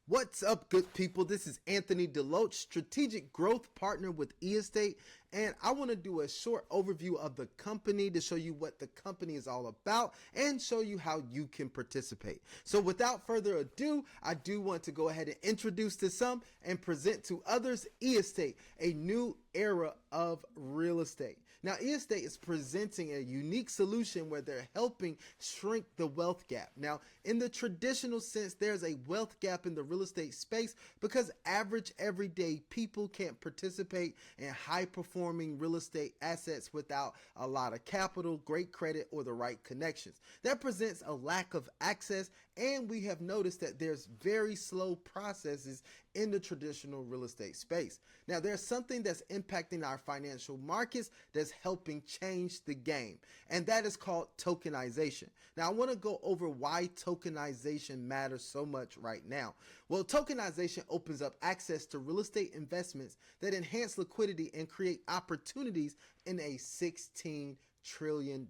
What's up, good people? This is Anthony Deloach, strategic growth partner with eEstate, and I want to do a short overview of the company to show you what the company is all about and show you how you can participate. So without further ado, I do want to go ahead and introduce to some and present to others eEstate, a new era of real estate. Now, eEstate is presenting a unique solution where they're helping shrink the wealth gap. Now, in the traditional sense, there's a wealth gap in the real estate space because average everyday people can't participate in high performing real estate assets without a lot of capital, great credit, or the right connections. That presents a lack of access, and we have noticed that there's very slow processes in the traditional real estate space. Now, there's something that's impacting our financial markets that's helping change the game, and that is called tokenization. Now, I want to go over why tokenization matters so much right now. Well, tokenization opens up access to real estate investments that enhance liquidity and create opportunities in a $16 trillion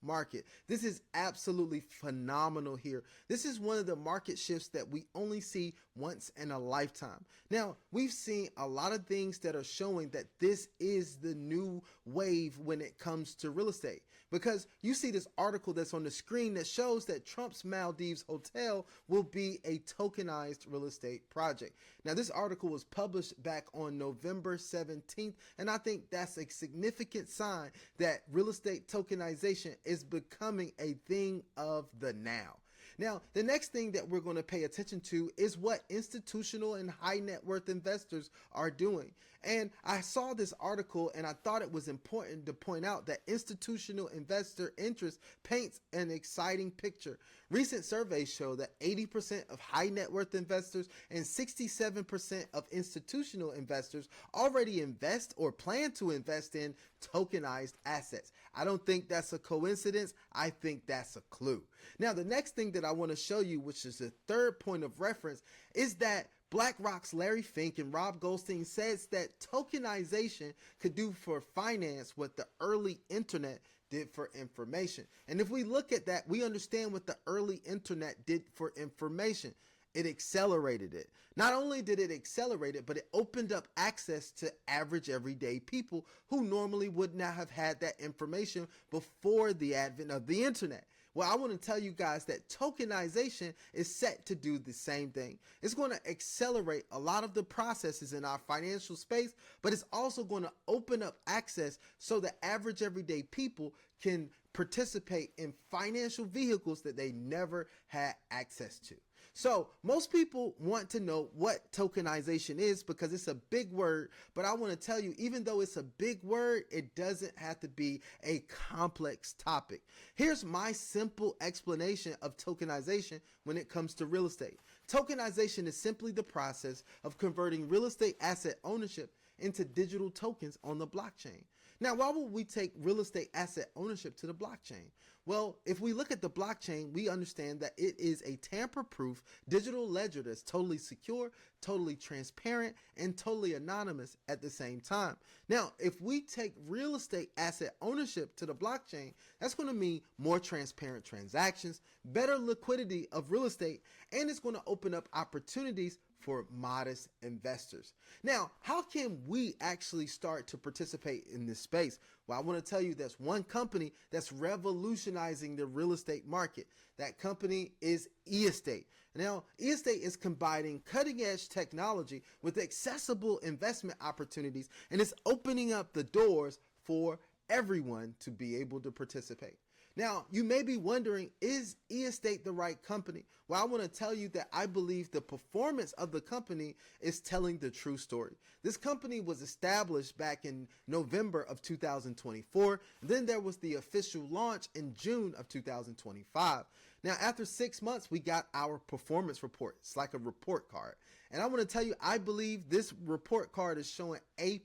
market. This is absolutely phenomenal here. This is one of the market shifts that we only see once in a lifetime. Now, we've seen a lot of things that are showing that this is the new wave when it comes to real estate, because you see this article that's on the screen that shows that Trump's Maldives hotel will be a tokenized real estate project. Now, this article was published back on November 17th, and I think that's a significant sign that real estate tokenization is becoming a thing of the now. Now, the next thing that we're going to pay attention to is what institutional and high net worth investors are doing. And I saw this article and I thought it was important to point out that institutional investor interest paints an exciting picture. Recent surveys show that 80% of high net worth investors and 67% of institutional investors already invest or plan to invest in tokenized assets. I don't think that's a coincidence. I think that's a clue. Now, the next thing that I want to show you, which is the third point of reference, is that BlackRock's Larry Fink and Rob Goldstein says that tokenization could do for finance what the early internet did for information. And if we look at that, we understand what the early internet did for information. It accelerated it. Not only did it accelerate it, but it opened up access to average everyday people who normally would not have had that information before the advent of the internet. Well, I want to tell you guys that tokenization is set to do the same thing. It's going to accelerate a lot of the processes in our financial space, but it's also going to open up access so that average everyday people can participate in financial vehicles that they never had access to. So most people want to know what tokenization is because it's a big word, but I want to tell you, even though it's a big word, it doesn't have to be a complex topic. Here's my simple explanation of tokenization when it comes to real estate. Tokenization is simply the process of converting real estate asset ownership into digital tokens on the blockchain. Now, why would we take real estate asset ownership to the blockchain? Well, if we look at the blockchain, we understand that it is a tamper-proof digital ledger that's totally secure, totally transparent, and totally anonymous at the same time. Now, if we take real estate asset ownership to the blockchain, that's going to mean more transparent transactions, better liquidity of real estate, and it's going to open up opportunities for modest investors. Now, how can we actually start to participate in this space? Well, I want to tell you there's one company that's revolutionizing the real estate market. That company is eEstate. Now, eEstate is combining cutting edge technology with accessible investment opportunities, and it's opening up the doors for everyone to be able to participate. Now, you may be wondering, is eEstate the right company? Well, I want to tell you that I believe the performance of the company is telling the true story. This company was established back in November of 2024. Then there was the official launch in June of 2025. Now, after 6 months, we got our performance report. It's like a report card. And I want to tell you, I believe this report card is showing A+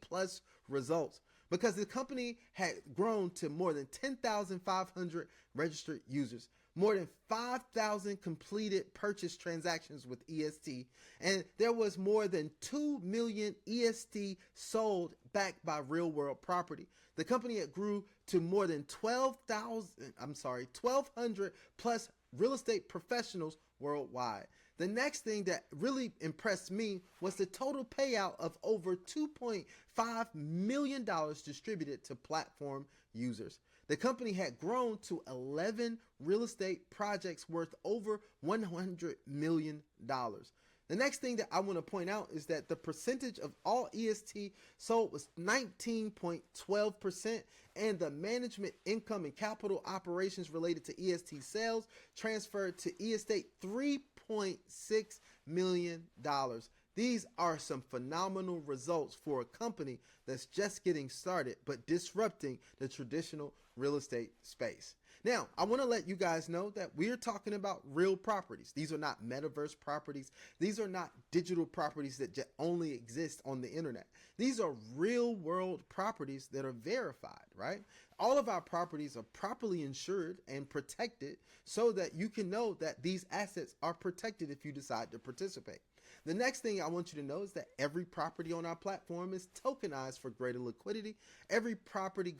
results, because the company had grown to more than 10,500 registered users, more than 5,000 completed purchase transactions with EST, and there was more than 2 million EST sold backed by real world property. The company had grew to more than 1,200 plus real estate professionals worldwide. The next thing that really impressed me was the total payout of over $2.5 million distributed to platform users. The company had grown to 11 real estate projects worth over $100 million. The next thing that I want to point out is that the percentage of all EST sold was 19.12%, and the management income and capital operations related to EST sales transferred to eState $3.6 million. These are some phenomenal results for a company that's just getting started but disrupting the traditional real estate space. Now, I want to let you guys know that we're talking about real properties. These are not metaverse properties. These are not digital properties that only exist on the internet. These are real world properties that are verified, right? All of our properties are properly insured and protected so that you can know that these assets are protected if you decide to participate. The next thing I want you to know is that every property on our platform is tokenized for greater liquidity. Every property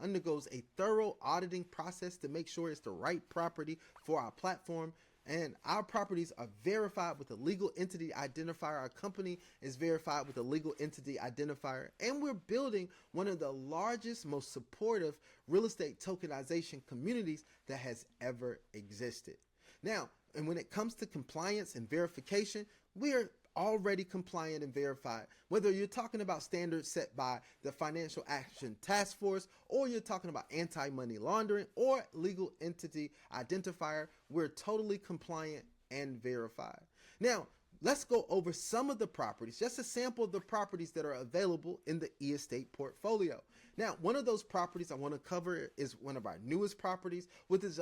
undergoes a thorough auditing process to make sure it's the right property for our platform. And our properties are verified with a legal entity identifier. Our company is verified with a legal entity identifier. And we're building one of the largest, most supportive real estate tokenization communities that has ever existed. Now, and when it comes to compliance and verification, we're already compliant and verified. Whether you're talking about standards set by the Financial Action Task Force, or you're talking about anti-money laundering or legal entity identifier, we're totally compliant and verified. Now, let's go over some of the properties, just a sample of the properties that are available in the eState portfolio. Now, one of those properties I want to cover is one of our newest properties, which is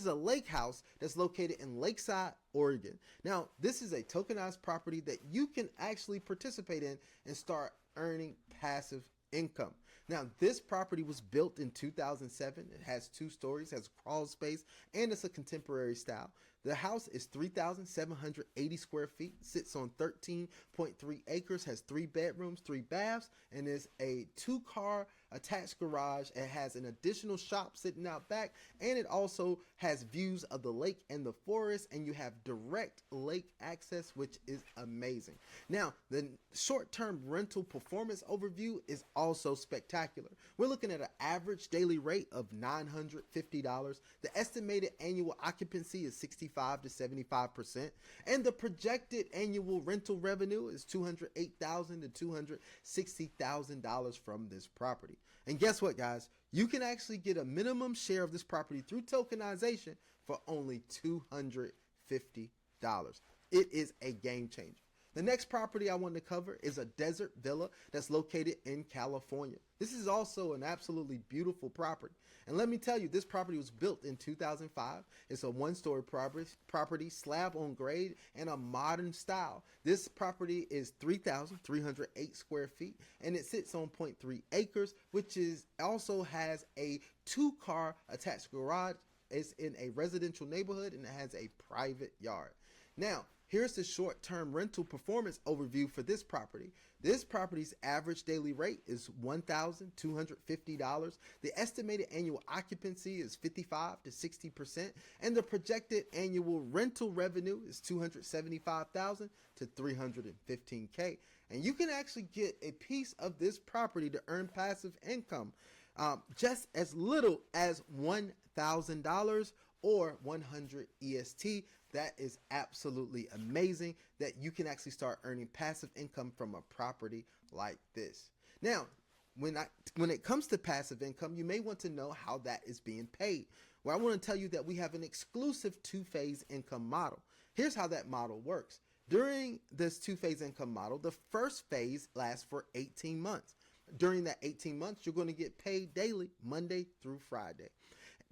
a lake house that's located in Lakeside, Oregon. Now, this is a tokenized property that you can actually participate in and start earning passive income. Now, this property was built in 2007. It has 2 stories, has a crawl space, and it's a contemporary style. The house is 3,780 square feet, sits on 13.3 acres, has 3 bedrooms, 3 baths, and is a 2-car attached garage. It has an additional shop sitting out back, and it also has views of the lake and the forest, and you have direct lake access, which is amazing. Now, the short-term rental performance overview is also spectacular. We're looking at an average daily rate of $950. The estimated annual occupancy is 65 to 75%, and the projected annual rental revenue is $208,000 to $260,000 from this property. And guess what, guys? You can actually get a minimum share of this property through tokenization for only $250. It is a game changer. The next property I want to cover is a desert villa that's located in California. This is also an absolutely beautiful property. And let me tell you, this property was built in 2005. It's a 1-story property, slab on grade, and a modern style. This property is 3,308 square feet, and it sits on 0.3 acres, which also has a 2-car attached garage. It's in a residential neighborhood, and it has a private yard. Now, here's the short-term rental performance overview for this property. This property's average daily rate is $1,250. The estimated annual occupancy is 55 to 60%, and the projected annual rental revenue is $275,000 to $315K. And you can actually get a piece of this property to earn passive income just as little as $1,000 or 100 EST. That is absolutely amazing that you can actually start earning passive income from a property like this. Now, when it comes to passive income, you may want to know how that is being paid. Well, I want to tell you that we have an exclusive 2-phase income model. Here's how that model works. During this 2-phase income model, the first phase lasts for 18 months. During that 18 months, you're going to get paid daily, Monday through Friday.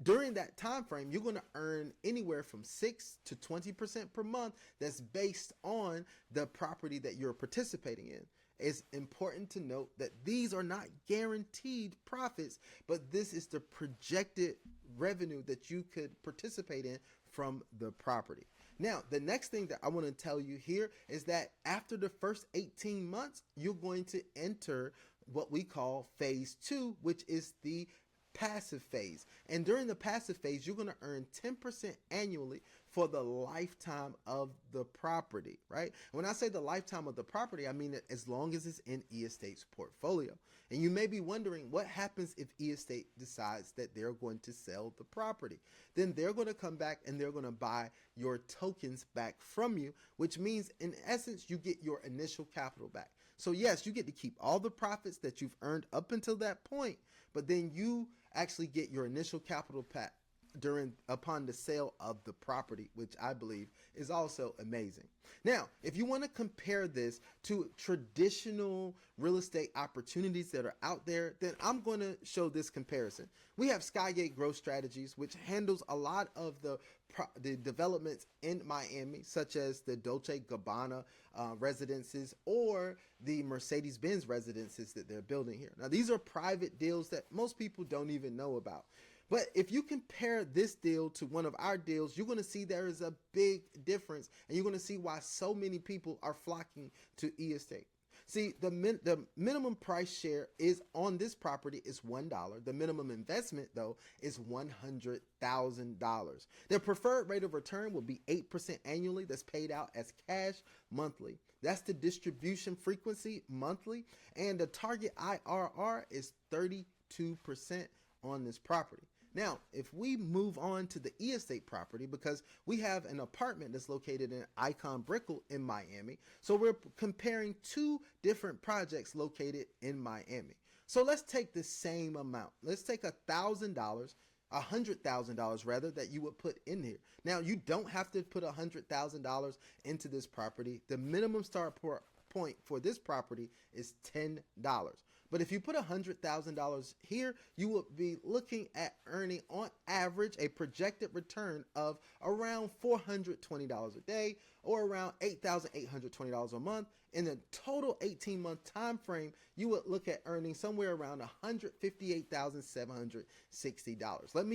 During that time frame, you're going to earn anywhere from 6 to 20% per month. That's based on the property that you're participating in. It's important to note that these are not guaranteed profits, but this is the projected revenue that you could participate in from the property. Now, the next thing that I want to tell you here is that after the first 18 months, you're going to enter what we call phase 2, which is the passive phase. And during the passive phase, you're going to earn 10% annually for the lifetime of the property, right? When I say the lifetime of the property, I mean that as long as it's in eEstate's portfolio. And you may be wondering what happens if eEstate decides that they're going to sell the property. Then they're going to come back and they're going to buy your tokens back from you, which means in essence, you get your initial capital back. So yes, you get to keep all the profits that you've earned up until that point, but then you actually get your initial capital back upon the sale of the property, which I believe is also amazing. Now, if you want to compare this to traditional real estate opportunities that are out there, then I'm going to show this comparison. We have Skygate Growth Strategies, which handles a lot of the developments in Miami, such as the Dolce Gabbana residences or the Mercedes-Benz residences that they're building here. Now, these are private deals that most people don't even know about. But if you compare this deal to one of our deals, you're going to see there is a big difference, and you're going to see why so many people are flocking to eEstate. See, the minimum price share is on this property is $1. The minimum investment, though, is $100,000. The preferred rate of return will be 8% annually. That's paid out as cash monthly. That's the distribution frequency monthly, and the target IRR is 32% on this property. Now, if we move on to the eEstate property, because we have an apartment that's located in Icon Brickell in Miami, so we're comparing two different projects located in Miami. So let's take the same amount. Let's take $100,000 rather, that you would put in here. Now, you don't have to put $100,000 into this property. The minimum start point for this property is $10. But if you put $100,000 here, you would be looking at earning on average a projected return of around $420 a day, or around $8,820 a month. In the total 18-month time frame, you would look at earning somewhere around $158,760. Let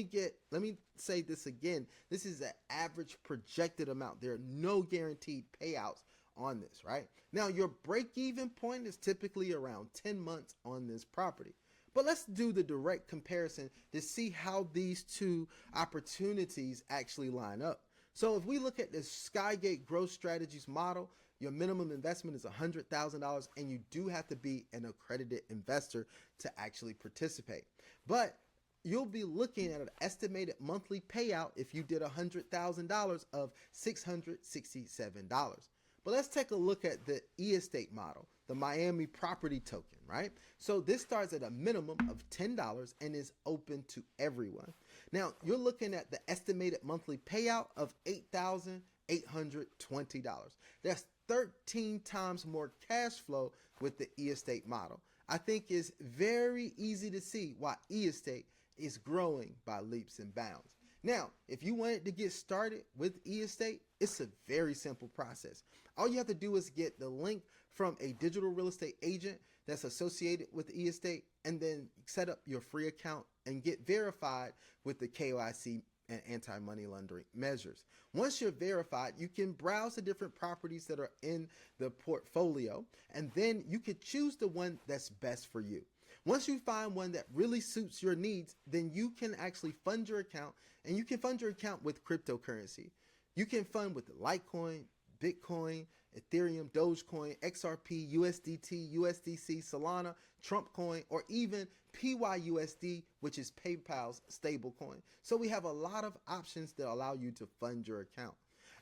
me say this again. This is an average projected amount. There are no guaranteed payouts on this, right? Now, your break-even point is typically around 10 months on this property. But let's do the direct comparison to see how these two opportunities actually line up. So if we look at the Skygate Growth Strategies model, your minimum investment is $100,000, and you do have to be an accredited investor to actually participate. But you'll be looking at an estimated monthly payout if you did $100,000 of $667. But let's take a look at the eEstate model, the Miami property token, right? So this starts at a minimum of $10 and is open to everyone. Now, you're looking at the estimated monthly payout of $8,820. That's 13 times more cash flow with the eEstate model. I think it's very easy to see why eEstate is growing by leaps and bounds. Now, if you wanted to get started with eEstate, it's a very simple process. All you have to do is get the link from a digital real estate agent that's associated with eEstate, and then set up your free account and get verified with the KYC and anti-money laundering measures. Once you're verified, you can browse the different properties that are in the portfolio, and then you can choose the one that's best for you. Once you find one that really suits your needs, then you can actually fund your account, and you can fund your account with cryptocurrency. You can fund with Litecoin, Bitcoin, Ethereum, Dogecoin, XRP, USDT, USDC, Solana, Trump coin, or even PYUSD, which is PayPal's stablecoin. So we have a lot of options that allow you to fund your account.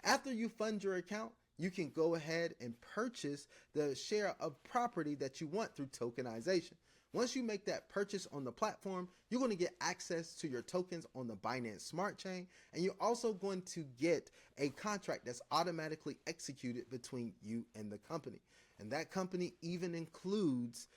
After you fund your account, you can go ahead and purchase the share of property that you want through tokenization. Once you make that purchase on the platform, you're going to get access to your tokens on the Binance Smart Chain, and you're also going to get a contract that's automatically executed between you and the company. And that company even includes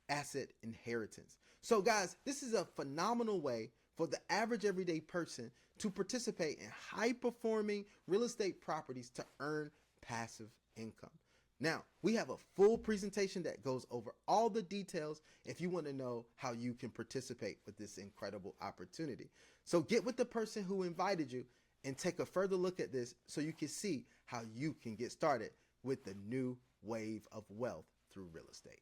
asset inheritance. So guys, this is a phenomenal way for the average everyday person to participate in high-performing real estate properties to earn passive income. Now, we have a full presentation that goes over all the details if you want to know how you can participate with this incredible opportunity. So get with the person who invited you and take a further look at this so you can see how you can get started with the new wave of wealth through real estate.